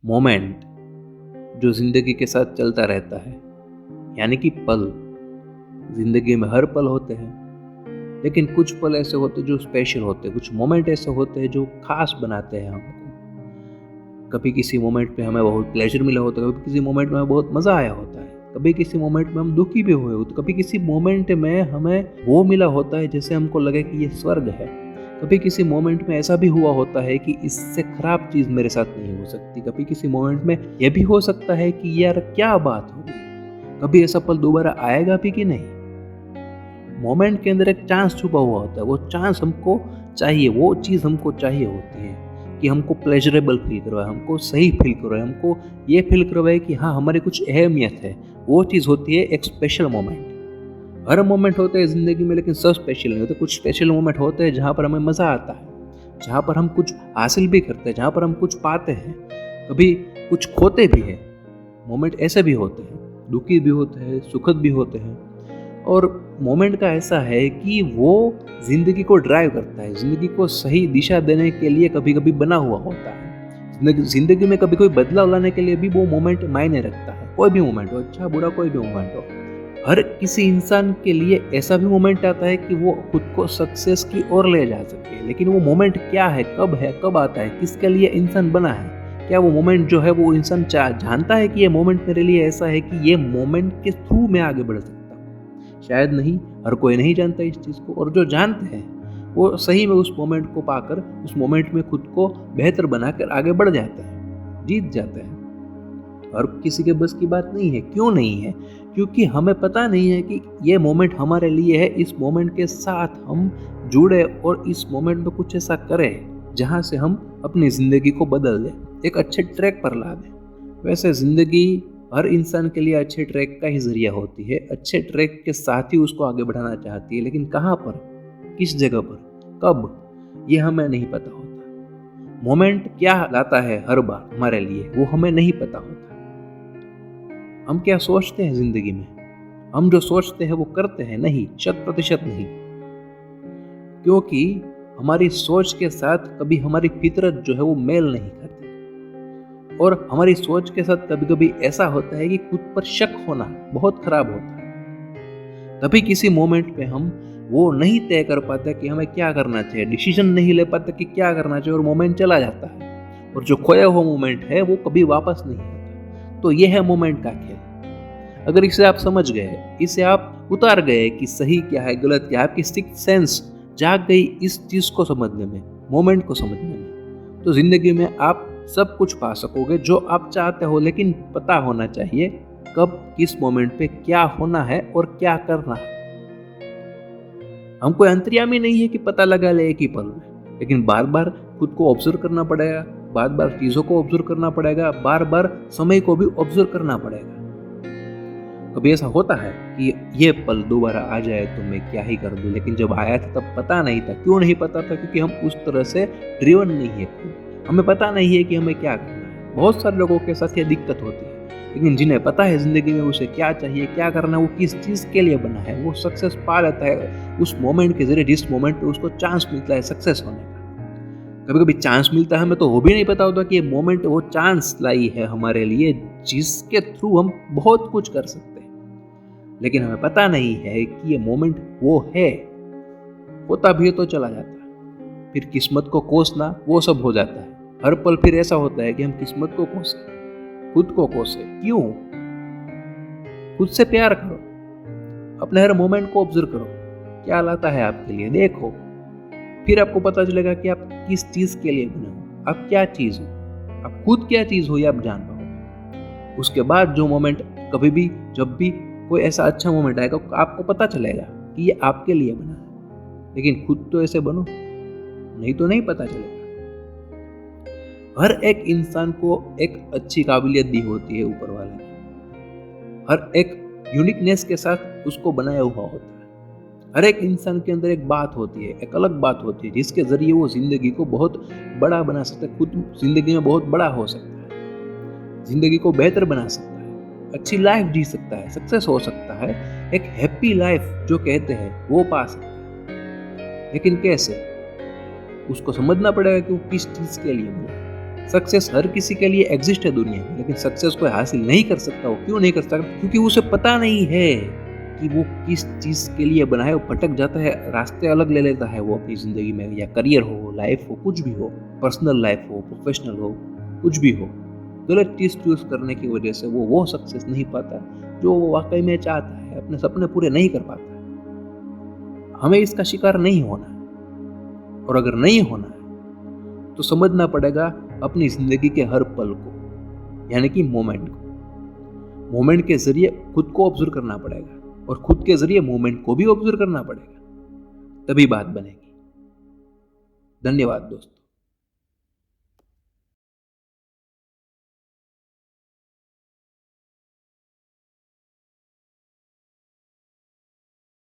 Moment जो ज़िंदगी के साथ चलता रहता है, यानी कि पल। ज़िंदगी में हर पल होते हैं, लेकिन कुछ पल ऐसे होते हैं जो स्पेशल होते हैं, कुछ मोमेंट ऐसे होते हैं जो खास बनाते हैं हमको। कभी किसी मोमेंट में हमें बहुत प्लेजर मिला होता है, कभी किसी मोमेंट में हमें बहुत मज़ा आया होता है, कभी किसी मोमेंट में हम दुखी भी हुए होते, कभी किसी मोमेंट में हमें वो मिला होता है जैसे हमको लगे कि ये स्वर्ग है। कभी किसी मोमेंट में ऐसा भी हुआ होता है कि इससे खराब चीज़ मेरे साथ नहीं हो सकती। कभी किसी मोमेंट में यह भी हो सकता है कि यार क्या बात हो गई, कभी ऐसा पल दोबारा आएगा भी कि नहीं। मोमेंट के अंदर एक चांस छुपा हुआ होता है, वो चांस हमको चाहिए, वो चीज़ हमको चाहिए होती है कि हमको प्लेजरेबल फील करवाए, हमको सही फील करवाए, हमको ये फील करवाए कि हाँ हमारी कुछ अहमियत है। वो चीज़ होती है एक स्पेशल मोमेंट। हर मोमेंट होते हैं ज़िंदगी में, लेकिन सब स्पेशल नहीं होते। कुछ स्पेशल मोमेंट होते हैं जहाँ पर हमें मज़ा आता है, जहाँ पर हम कुछ हासिल भी करते हैं, जहाँ पर हम कुछ पाते हैं, कभी कुछ खोते भी हैं। मोमेंट ऐसे भी होते हैं, दुखी भी होते हैं, सुखद भी होते हैं। और मोमेंट का ऐसा है कि वो ज़िंदगी को ड्राइव करता है, ज़िंदगी को सही दिशा देने के लिए कभी कभी बना हुआ होता है। ज़िंदगी में कभी कोई बदलाव लाने के लिए भी वो मोमेंट मायने रखता है। कोई भी मोमेंट हो, अच्छा बुरा कोई भी मोमेंट हो, हर किसी इंसान के लिए ऐसा भी मोमेंट आता है कि वो खुद को सक्सेस की ओर ले जा सके। लेकिन वो मोमेंट क्या है, कब आता है, किसके लिए इंसान बना है, क्या वो मोमेंट जो है वो इंसान जानता है कि ये मोमेंट मेरे लिए ऐसा है कि ये मोमेंट के थ्रू मैं आगे बढ़ सकता हूँ। शायद नहीं, हर कोई नहीं जानता इस चीज़ को। और जो जानते हैं वो सही में उस मोमेंट को पाकर, उस मोमेंट में खुद को बेहतर बनाकर आगे बढ़ जाते हैं, जीत जाते हैं। और किसी के बस की बात नहीं है। क्यों नहीं है? क्योंकि हमें पता नहीं है कि ये मोमेंट हमारे लिए है। इस मोमेंट के साथ हम जुड़े और इस मोमेंट में कुछ ऐसा करें जहाँ से हम अपनी ज़िंदगी को बदल दें, एक अच्छे ट्रैक पर ला दें। वैसे ज़िंदगी हर इंसान के लिए अच्छे ट्रैक का ही ज़रिया होती है, अच्छे ट्रैक के साथ ही उसको आगे बढ़ाना चाहती है। लेकिन कहाँ पर, किस जगह पर, कब, ये हमें नहीं पता होता। मोमेंट क्या लाता है हर बार हमारे लिए, वो हमें नहीं पता होता। हम क्या सोचते हैं ज़िंदगी में, हम जो सोचते हैं वो करते हैं नहीं, 100% नहीं। क्योंकि हमारी सोच के साथ कभी हमारी फितरत जो है वो मेल नहीं खाती। और हमारी सोच के साथ कभी कभी ऐसा होता है कि खुद पर शक होना बहुत खराब होता है। कभी किसी मोमेंट पे हम वो नहीं तय कर पाते कि हमें क्या करना चाहिए, डिसीजन नहीं ले पाते कि क्या करना चाहिए, और मोमेंट चला जाता है। और जो खोया हुआ मोमेंट है वो कभी वापस नहीं आता। तो ये है मोमेंट का खेल। अगर इसे आप समझ गए, इसे आप उतार गए कि सही क्या है, गलत क्या है, आपकी सिक्स्थ सेंस जाग गई इस चीज़ को समझने में, मोमेंट को समझने में, तो ज़िंदगी में आप सब कुछ पा सकोगे जो आप चाहते हो। लेकिन पता होना चाहिए कब, किस मोमेंट पे क्या होना है और क्या करना है। हम कोई अंतर्यामी नहीं है कि पता लगा ले एक ही पल में, लेकिन बार बार खुद को ऑब्जर्व करना पड़ेगा, बार बार चीज़ों को ऑब्जर्व करना पड़ेगा, बार बार समय को भी ऑब्जर्व करना पड़ेगा। कभी ऐसा होता है कि ये पल दोबारा आ जाए तो मैं क्या ही कर दूं, लेकिन जब आया था तब पता नहीं था। क्यों नहीं पता था? क्योंकि हम उस तरह से ड्रिवन नहीं है, हमें पता नहीं है कि हमें क्या करना है। बहुत सारे लोगों के साथ ये दिक्कत होती है। लेकिन जिन्हें पता है ज़िंदगी में उसे क्या चाहिए, क्या करना है, वो किस चीज़ के लिए बना है, वो सक्सेस पा लेता है उस मोमेंट के जरिए, जिस मोमेंट पे उसको चांस मिलता है सक्सेस होने का। कभी कभी चांस मिलता है, हमें तो वो भी नहीं पता होता कि ये मोमेंट, वो चांस लाई है हमारे लिए जिसके थ्रू हम बहुत कुछ कर सकते हैं। लेकिन हमें पता नहीं है कि ये मोमेंट वो है। होता भी है तो चला जाता है, फिर किस्मत को कोसना वो सब हो जाता है। हर पल फिर ऐसा होता है कि हम किस्मत को कोसे, खुद को कोसे। क्यों? खुद से प्यार करो, अपने हर मोमेंट को ऑब्जर्व करो, क्या लाता है आपके लिए, देखो। फिर आपको पता चलेगा कि आप किस चीज़ के लिए बने हो, आप क्या चीज़ हो, आप खुद क्या चीज़ हो, ये आप जान पाओगे। उसके बाद जो मोमेंट, कभी भी जब भी कोई ऐसा अच्छा मोमेंट आएगा, आपको पता चलेगा कि ये आपके लिए बना है। लेकिन खुद तो ऐसे बनो, नहीं तो नहीं पता चलेगा। हर एक इंसान को एक अच्छी काबिलियत दी होती है ऊपर वाले ने, हर एक यूनिकनेस के साथ उसको बनाया हुआ होता है। हर एक इंसान के अंदर एक बात होती है, एक अलग बात होती है, जिसके जरिए वो जिंदगी को बहुत बड़ा बना सकता है, खुद जिंदगी में बहुत बड़ा हो सकता है, जिंदगी को बेहतर बना सकता है, अच्छी लाइफ जी सकता है, सक्सेस हो सकता है, एक हैप्पी लाइफ जो कहते हैं वो पा सकता है। लेकिन कैसे? उसको समझना पड़ेगा कि वो किस चीज़ के लिए बना है। सक्सेस हर किसी के लिए एग्जिस्ट है दुनिया में, लेकिन सक्सेस कोई हासिल नहीं कर सकता। वो क्यों नहीं कर सकता? क्योंकि उसे पता नहीं है कि वो किस चीज़ के लिए बना है। वो भटक जाता है, रास्ते अलग ले लेता है वो अपनी ज़िंदगी में, या करियर हो, लाइफ हो, कुछ भी हो, पर्सनल लाइफ हो, प्रोफेशनल हो, कुछ भी हो। गलत चीज़ चूज़ करने की वजह से वो सक्सेस नहीं पाता जो वो वाक़ई में चाहता है, अपने सपने पूरे नहीं कर पाता है। हमें इसका शिकार नहीं होना है, और अगर नहीं होना है तो समझना पड़ेगा अपनी ज़िंदगी के हर पल को, यानी कि मोमेंट को। मोमेंट के ज़रिए खुद को ऑब्ज़र्व करना पड़ेगा, और खुद के ज़रिए मोमेंट को भी ऑब्ज़र्व करना पड़ेगा, तभी बात बनेगी। धन्यवाद दोस्तों।